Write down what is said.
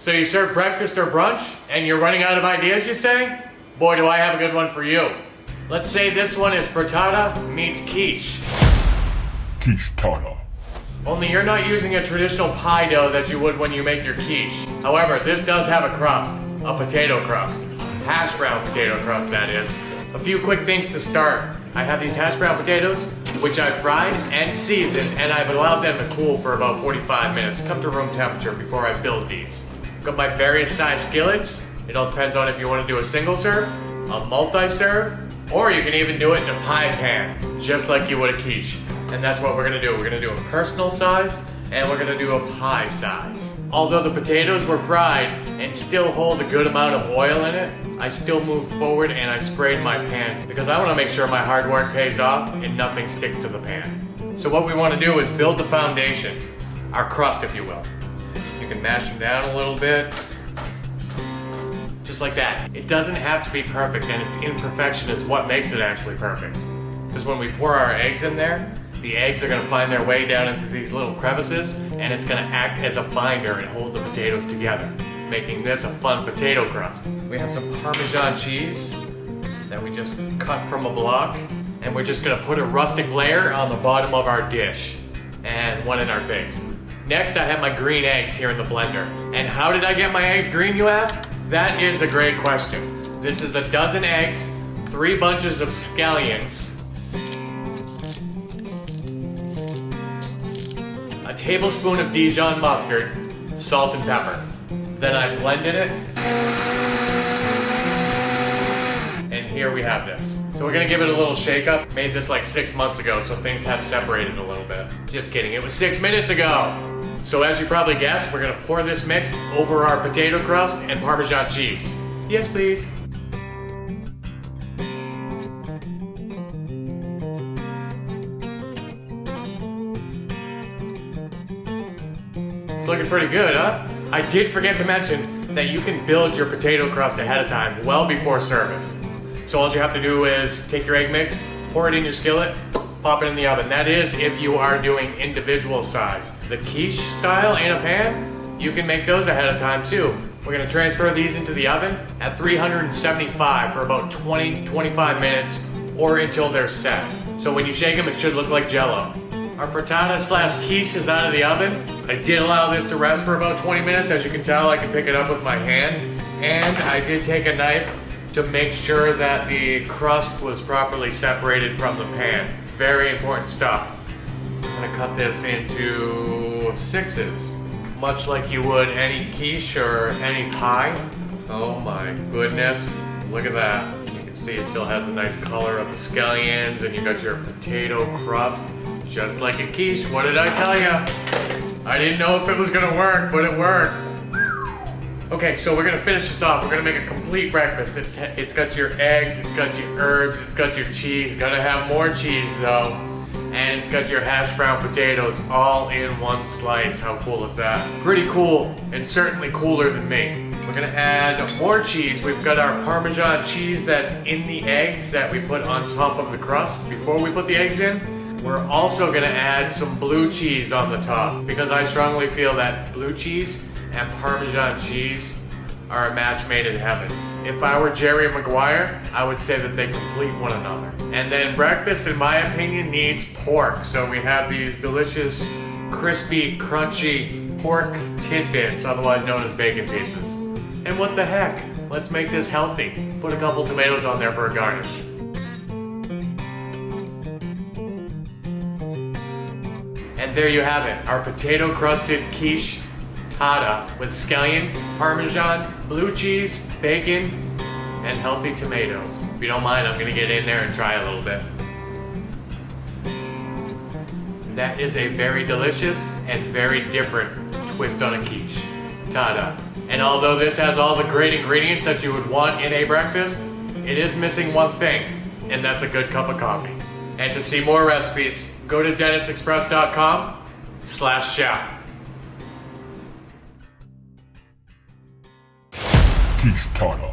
So you serve breakfast or brunch, and you're running out of ideas, you say? Boy, do I have a good one for you. Let's say this one is frittata meets quiche. Quiche-Tata. Only you're not using a traditional pie dough that you would when you make your quiche. However, this does have a crust, a potato crust. Hash brown potato crust, that is. A few quick things to start. I have these hash brown potatoes, which I've fried and seasoned, and I've allowed them to cool for about 45 minutes, come to room temperature before I build these. Got my various size skillets. It all depends on if you want to do a single serve, a multi-serve, or you can even do it in a pie pan, just like you would a quiche. And that's what we're gonna do. We're gonna do a personal size, and we're gonna do a pie size. Although the potatoes were fried and still hold a good amount of oil in it, I still moved forward and I sprayed my pans because I wanna make sure my hard work pays off and nothing sticks to the pan. So what we wanna do is build the foundation, our crust if you will. You can mash them down a little bit, just like that. It doesn't have to be perfect, and its imperfection is what makes it actually perfect. Because when we pour our eggs in there, the eggs are gonna find their way down into these little crevices, and it's gonna act as a binder and hold the potatoes together, making this a fun potato crust. We have some Parmesan cheese that we just cut from a block, and we're just gonna put a rustic layer on the bottom of our dish, and one in our face. Next, I have my green eggs here in the blender. And how did I get my eggs green, you ask? That is a great question. This is a dozen eggs, 3 bunches of scallions, a tablespoon of Dijon mustard, salt and pepper. Then I blended it, and here we have this. So we're gonna give it a little shake up. Made this like 6 months ago, so things have separated a little bit. Just kidding, it was 6 minutes ago. So as you probably guessed, we're gonna pour this mix over our potato crust and Parmesan cheese. Yes, please. It's looking pretty good, huh? I did forget to mention that you can build your potato crust ahead of time, well before service. So all you have to do is take your egg mix, pour it in your skillet, pop it in the oven. That is if you are doing individual size. The quiche style in a pan, you can make those ahead of time too. We're gonna transfer these into the oven at 375 for about 20-25 minutes or until they're set. So when you shake them, it should look like Jell-O. Our frittata / quiche is out of the oven. I did allow this to rest for about 20 minutes. As you can tell, I can pick it up with my hand. And I did take a knife to make sure that the crust was properly separated from the pan. Very important stuff. I'm gonna cut this into 6s, much like you would any quiche or any pie. Oh my goodness, look at that. You can see it still has a nice color of the scallions, and you got your potato crust, just like a quiche. What did I tell you? I didn't know if it was gonna work, but it worked. Okay, so we're gonna finish this off. We're gonna make a complete breakfast. It's got your eggs, it's got your herbs, it's got your cheese. Gotta have more cheese though. And it's got your hash brown potatoes all in one slice. How cool is that? Pretty cool, and certainly cooler than me. We're gonna add more cheese. We've got our Parmesan cheese that's in the eggs that we put on top of the crust before we put the eggs in. We're also gonna add some blue cheese on the top because I strongly feel that blue cheese and Parmesan cheese are a match made in heaven. If I were Jerry Maguire, I would say that they complete one another. And then breakfast, in my opinion, needs pork. So we have these delicious, crispy, crunchy pork tidbits, otherwise known as bacon pieces. And what the heck? Let's make this healthy. Put a couple tomatoes on there for a garnish. And there you have it, our potato crusted quiche with scallions, Parmesan, blue cheese, bacon, and healthy tomatoes. If you don't mind, I'm gonna get in there and try a little bit. That is a very delicious and very different twist on a quiche. Ta-da. And although this has all the great ingredients that you would want in a breakfast, it is missing one thing, and that's a good cup of coffee. And to see more recipes, go to DennisExpress.com/chef. Quiche-Tata.